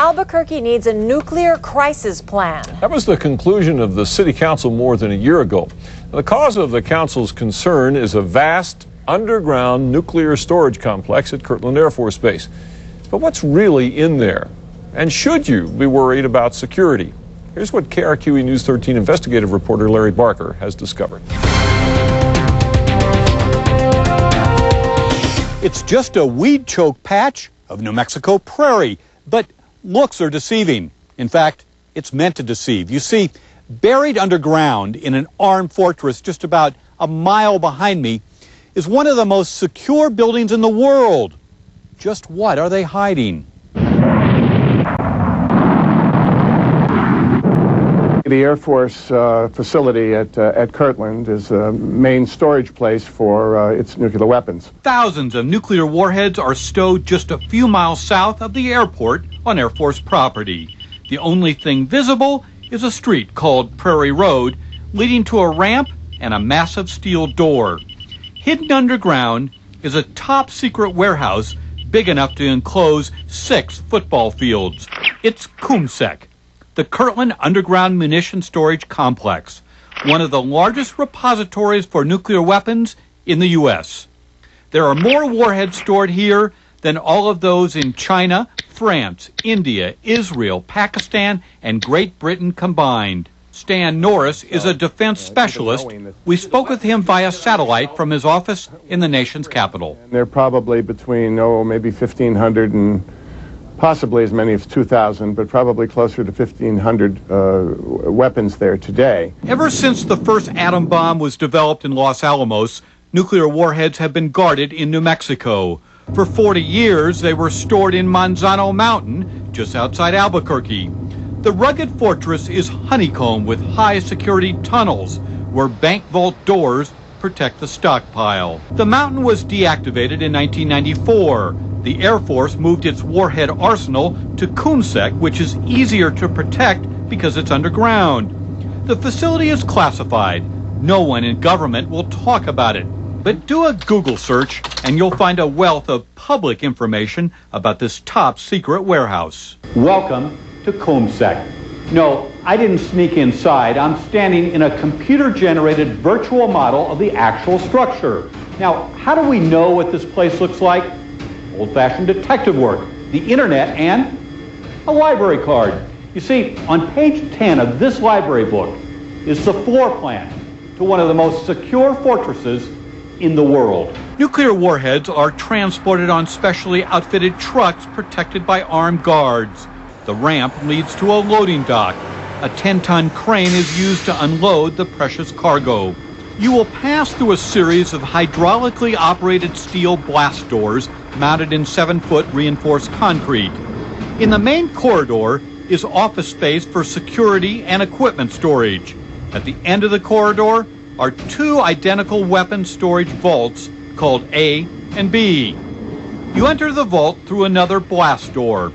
Albuquerque needs a nuclear crisis plan. That was the conclusion of the city council more than a year ago. The cause of the council's concern is a vast underground nuclear storage complex at Kirtland Air Force Base. But what's really in there? And should you be worried about security? Here's what KRQE News 13 investigative reporter Larry Barker has discovered. It's just a weed-choked patch of New Mexico prairie, but looks are deceiving. In fact, it's meant to deceive. You see, buried underground in an armed fortress just about a mile behind me is one of the most secure buildings in the world. Just what are they hiding? The Air Force facility at Kirtland is a main storage place for its nuclear weapons. Thousands of nuclear warheads are stowed just a few miles south of the airport on Air Force property. The only thing visible is a street called Prairie Road, leading to a ramp and a massive steel door. Hidden underground is a top-secret warehouse big enough to enclose 6 football fields. It's kummsc, the Kirtland Underground Munition Storage Complex, one of the largest repositories for nuclear weapons in the U.S. There are more warheads stored here than all of those in China, France, India, Israel, Pakistan, and Great Britain combined. Stan Norris is a defense specialist. We spoke with him via satellite from his office in the nation's capital. They're probably between, maybe 1,500 and possibly as many as 2,000, but probably closer to 1,500 weapons there today. Ever since the first atom bomb was developed in Los Alamos, nuclear warheads have been guarded in New Mexico. For 40 years, they were stored in Manzano Mountain, just outside Albuquerque. The rugged fortress is honeycombed with high-security tunnels where bank vault doors protect the stockpile. The mountain was deactivated in 1994. The Air Force moved its warhead arsenal to kummsc, which is easier to protect because it's underground. The facility is classified. No one in government will talk about it. But do a Google search and you'll find a wealth of public information about this top-secret warehouse. Welcome to kummsc. No, I didn't sneak inside. I'm standing in a computer-generated virtual model of the actual structure. Now, how do we know what this place looks like? Old-fashioned detective work, the internet, and a library card. You see, on page 10 of this library book is the floor plan to one of the most secure fortresses in the world. Nuclear warheads are transported on specially outfitted trucks protected by armed guards. The ramp leads to a loading dock. A 10-ton crane is used to unload the precious cargo. You will pass through a series of hydraulically operated steel blast doors mounted in 7-foot reinforced concrete. In the main corridor is office space for security and equipment storage. At the end of the corridor are 2 identical weapon storage vaults called A and B. You enter the vault through another blast door.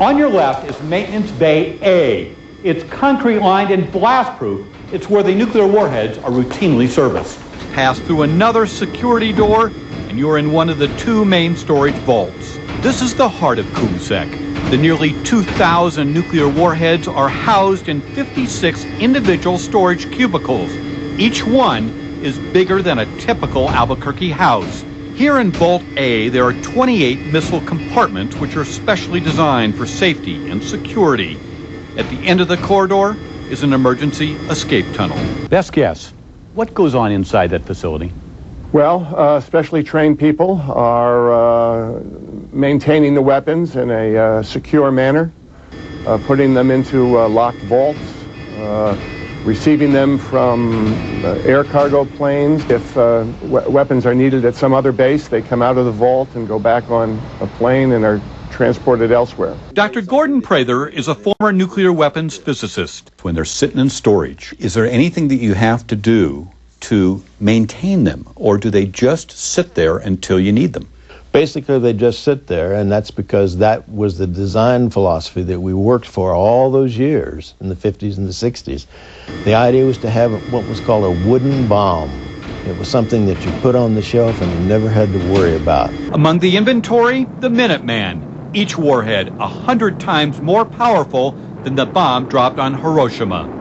On your left is Maintenance Bay A. It's concrete-lined and blast-proof. It's where the nuclear warheads are routinely serviced. Pass through another security door, and you're in one of the 2 main storage vaults. This is the heart of kummsc. The nearly 2,000 nuclear warheads are housed in 56 individual storage cubicles. Each one is bigger than a typical Albuquerque house. Here in Vault A, there are 28 missile compartments which are specially designed for safety and security. At the end of the corridor is an emergency escape tunnel. Best guess, what goes on inside that facility? Well, specially trained people are maintaining the weapons in a secure manner, putting them into locked vaults, receiving them from air cargo planes. If weapons are needed at some other base, they come out of the vault and go back on a plane and are transported elsewhere. Dr. Gordon Prather is a former nuclear weapons physicist. When they're sitting in storage, is there anything that you have to do to maintain them, or do they just sit there until you need them? Basically, they just sit there, and that's because that was the design philosophy that we worked for all those years in the 50s and the 60s. The idea was to have what was called a wooden bomb. It was something that you put on the shelf and you never had to worry about. Among the inventory, the Minuteman, each warhead 100 times more powerful than the bomb dropped on Hiroshima.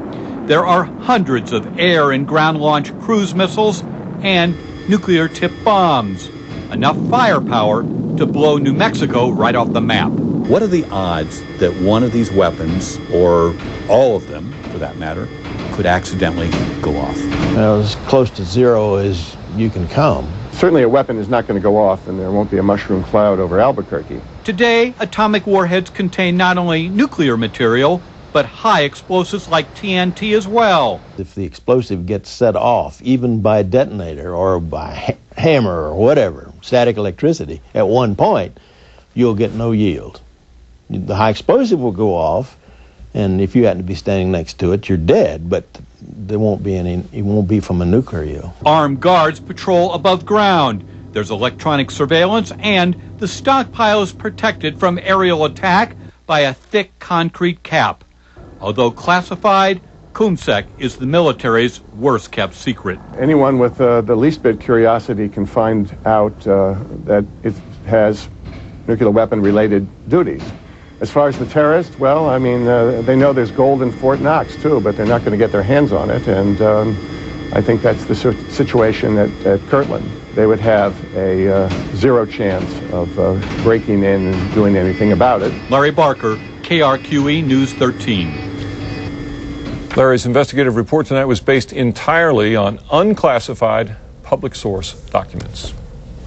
There are hundreds of air and ground-launched cruise missiles and nuclear-tipped bombs, enough firepower to blow New Mexico right off the map. What are the odds that one of these weapons, or all of them for that matter, could accidentally go off? Well, as close to zero as you can come. Certainly a weapon is not going to go off and there won't be a mushroom cloud over Albuquerque. Today, atomic warheads contain not only nuclear material, but high explosives like TNT as well. If the explosive gets set off, even by detonator or by hammer or whatever, static electricity, at one point, you'll get no yield. The high explosive will go off, and if you happen to be standing next to it, you're dead, but there won't be any, it won't be from a nuclear yield. Armed guards patrol above ground. There's electronic surveillance, and the stockpile is protected from aerial attack by a thick concrete cap. Although classified, kummsc is the military's worst-kept secret. Anyone with the least bit curiosity can find out that it has nuclear weapon-related duties. As far as the terrorists, well, I mean, they know there's gold in Fort Knox, too, but they're not going to get their hands on it, and I think that's the situation at Kirtland. They would have a zero chance of breaking in and doing anything about it. Larry Barker, KRQE News 13. Larry's investigative report tonight was based entirely on unclassified public source documents.